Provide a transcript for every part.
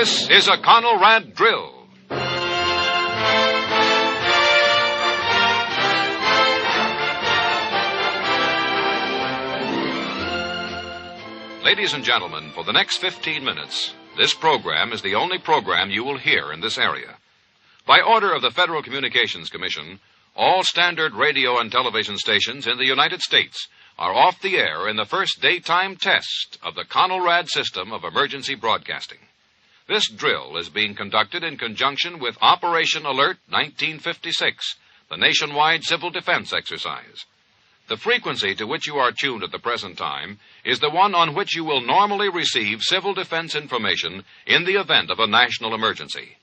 This is a Conelrad drill. Ladies and gentlemen, for the next 15 minutes, this program is the only program you will hear in this area. By order of the Federal Communications Commission, all standard radio and television stations in the United States are off the air in the first daytime test of the Conelrad system of emergency broadcasting. This drill is being conducted in conjunction with Operation Alert 1956, the nationwide civil defense exercise. The frequency to which you are tuned at the present time is the one on which you will normally receive civil defense information in the event of a national emergency.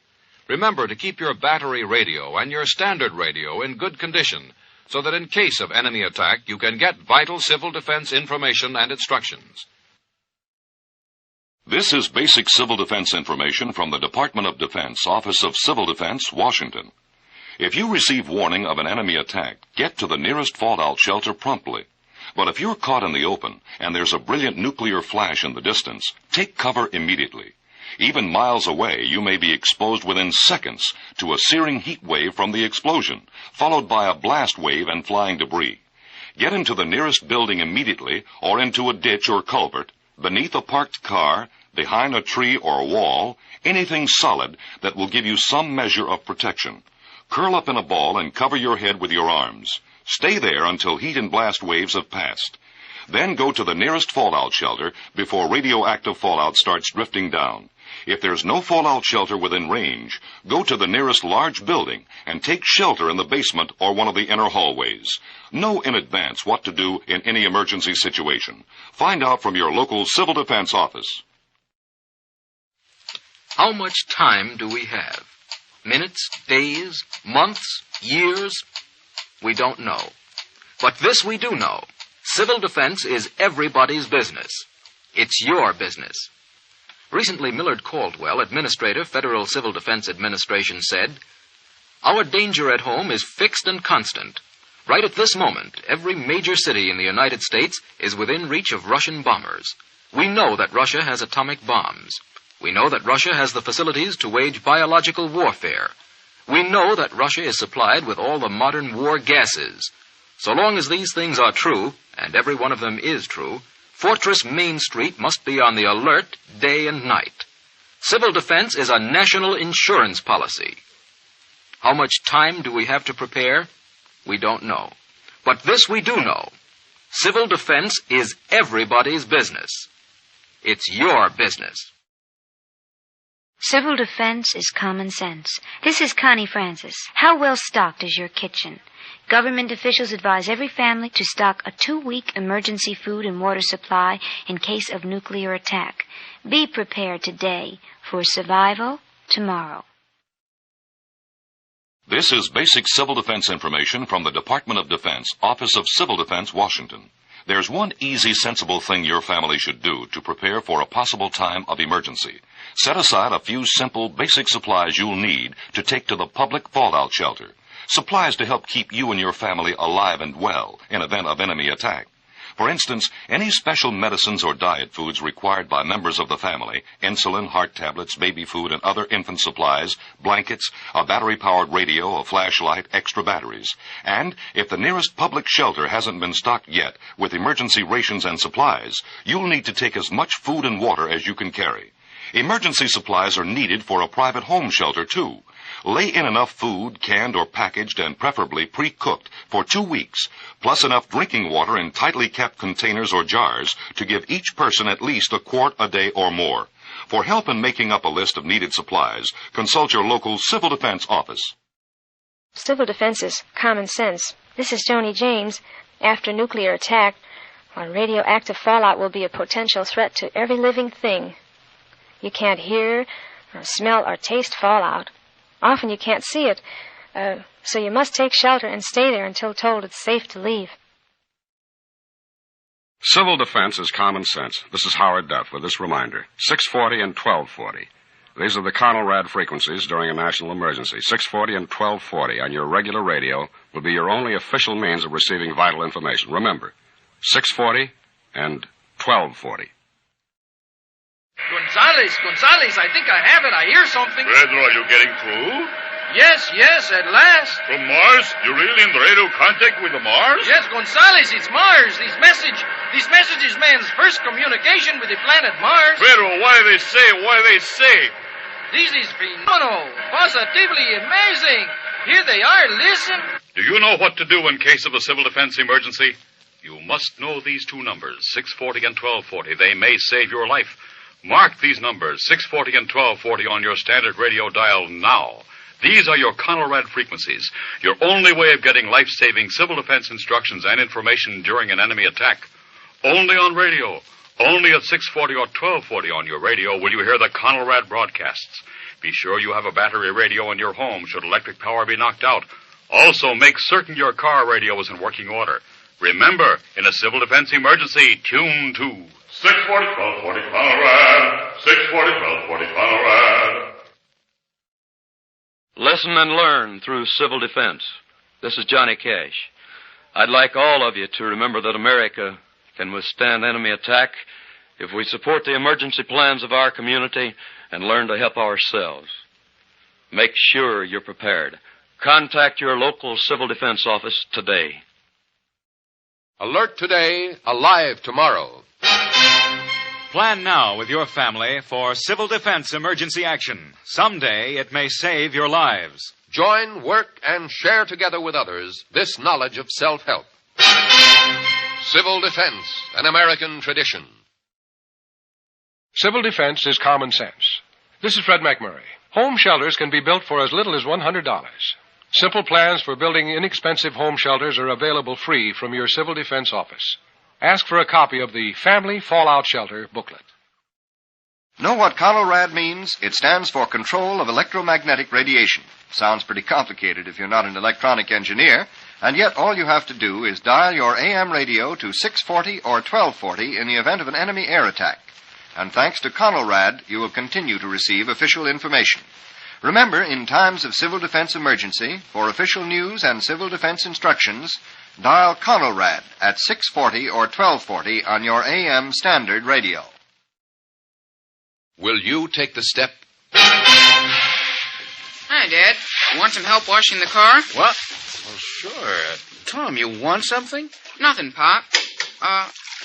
Remember to keep your battery radio and your standard radio in good condition so that in case of enemy attack you can get vital civil defense information and instructions. This is basic civil defense information from the Department of Defense, Office of Civil Defense, Washington. If you receive warning of an enemy attack, get to the nearest fallout shelter promptly. But if you're caught in the open and there's a brilliant nuclear flash in the distance, take cover immediately. Even miles away, you may be exposed within seconds to a searing heat wave from the explosion, followed by a blast wave and flying debris. Get into the nearest building immediately or into a ditch or culvert, beneath a parked car, behind a tree or wall, anything solid that will give you some measure of protection. Curl up in a ball and cover your head with your arms. Stay there until heat and blast waves have passed. Then go to the nearest fallout shelter before radioactive fallout starts drifting down. If there's no fallout shelter within range, go to the nearest large building and take shelter in the basement or one of the inner hallways. Know in advance what to do in any emergency situation. Find out from your local civil defense office. How much time do we have? Minutes, days, months, years? We don't know. But this we do know. Civil defense is everybody's business. It's your business. Recently, Millard Caldwell, Administrator, Federal Civil Defense Administration, said, "Our danger at home is fixed and constant. Right at this moment, every major city in the United States is within reach of Russian bombers. We know that Russia has atomic bombs. We know that Russia has the facilities to wage biological warfare. We know that Russia is supplied with all the modern war gases. So long as these things are true, and every one of them is true, Fortress Main Street must be on the alert day and night. Civil defense is a national insurance policy. How much time do we have to prepare? We don't know. But this we do know. Civil defense is everybody's business. It's your business." Civil defense is common sense. This is Connie Francis. How well stocked is your kitchen? Government officials advise every family to stock a 2-week emergency food and water supply in case of nuclear attack. Be prepared today for survival tomorrow. This is basic civil defense information from the Department of Defense, Office of Civil Defense, Washington. There's one easy, sensible thing your family should do to prepare for a possible time of emergency. Set aside a few simple, basic supplies you'll need to take to the public fallout shelter. Supplies to help keep you and your family alive and well in event of enemy attack. For instance, any special medicines or diet foods required by members of the family, insulin, heart tablets, baby food, and other infant supplies, blankets, a battery-powered radio, a flashlight, extra batteries. And if the nearest public shelter hasn't been stocked yet with emergency rations and supplies, you'll need to take as much food and water as you can carry. Emergency supplies are needed for a private home shelter, too. Lay in enough food, canned or packaged and preferably pre-cooked, for 2 weeks, plus enough drinking water in tightly kept containers or jars to give each person at least a quart a day or more. For help in making up a list of needed supplies, consult your local civil defense office. Civil defense is common sense. This is Joni James. After nuclear attack, radioactive fallout will be a potential threat to every living thing. You can't hear or smell or taste fallout. Often you can't see it, so you must take shelter and stay there until told it's safe to leave. Civil defense is common sense. This is Howard Duff with this reminder. 640 and 1240. These are the Conelrad frequencies during a national emergency. 640 and 1240 on your regular radio will be your only official means of receiving vital information. Remember, 640 and 1240. Gonzales, I think I have it. I hear something. Pedro, are you getting through? Yes, at last. From Mars? You're really in radio contact with the Mars? Yes, Gonzales, it's Mars. This message is man's first communication with the planet Mars. Pedro, what do they say? This is phenomenal. Positively amazing. Here they are, listen. Do you know what to do in case of a civil defense emergency? You must know these two numbers, 640 and 1240. They may save your life. Mark these numbers, 640 and 1240, on your standard radio dial now. These are your Conelrad frequencies, your only way of getting life-saving civil defense instructions and information during an enemy attack. Only on radio, only at 640 or 1240 on your radio will you hear the Conelrad broadcasts. Be sure you have a battery radio in your home should electric power be knocked out. Also, make certain your car radio is in working order. Remember, in a civil defense emergency, tune to 640, 1240 Conelrad, 640, 1240 Conelrad. Listen and learn through civil defense. This is Johnny Cash. I'd like all of you to remember that America can withstand enemy attack if we support the emergency plans of our community and learn to help ourselves. Make sure you're prepared. Contact your local civil defense office today. Alert today, alive tomorrow. Plan now with your family for civil defense emergency action. Someday it may save your lives. Join, work, and share together with others this knowledge of self-help. Civil defense, an American tradition. Civil defense is common sense. This is Fred McMurray. Home shelters can be built for as little as $100. Simple plans for building inexpensive home shelters are available free from your civil defense office. Ask for a copy of the Family Fallout Shelter booklet. Know what Conelrad means? It stands for Control of Electromagnetic Radiation. Sounds pretty complicated if you're not an electronic engineer, and yet all you have to do is dial your AM radio to 640 or 1240 in the event of an enemy air attack. And thanks to Conelrad, you will continue to receive official information. Remember, in times of civil defense emergency, for official news and civil defense instructions, dial Conelrad at 640 or 1240 on your AM standard radio. Will you take the step? Hi, Dad. You want some help washing the car? What? Well, sure. Tom, you want something? Nothing, Pop.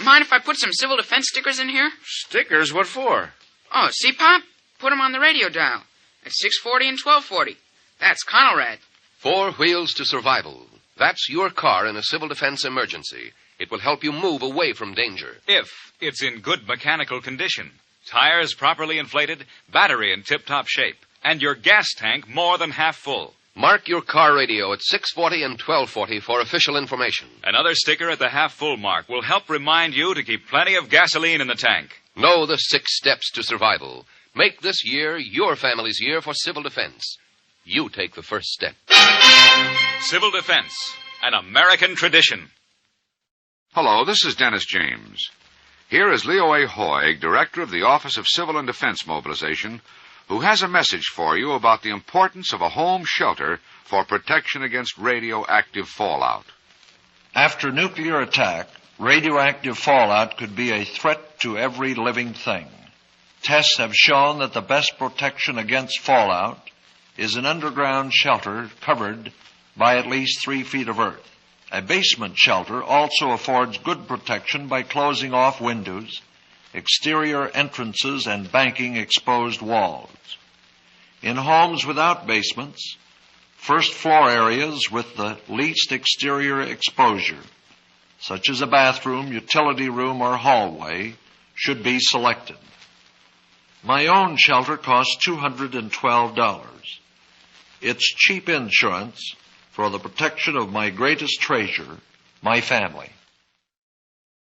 Mind if I put some civil defense stickers in here? Stickers? What for? Oh, see, Pop? Put them on the radio dial at 640 and 1240. That's Conelrad. 4 wheels to survival. That's your car in a civil defense emergency. It will help you move away from danger. If it's in good mechanical condition. Tires properly inflated, battery in tip-top shape, and your gas tank more than half full. Mark your car radio at 640 and 1240 for official information. Another sticker at the half-full mark will help remind you to keep plenty of gasoline in the tank. Know the 6 steps to survival. Make this year your family's year for civil defense. You take the first step. Civil defense, an American tradition. Hello, this is Dennis James. Here is Leo A. Hoig, Director of the Office of Civil and Defense Mobilization, who has a message for you about the importance of a home shelter for protection against radioactive fallout. After nuclear attack, radioactive fallout could be a threat to every living thing. Tests have shown that the best protection against fallout is an underground shelter covered by at least 3 feet of earth. A basement shelter also affords good protection by closing off windows, exterior entrances, and banking exposed walls. In homes without basements, first floor areas with the least exterior exposure, such as a bathroom, utility room, or hallway, should be selected. My own shelter costs $212. It's cheap insurance for the protection of my greatest treasure, my family.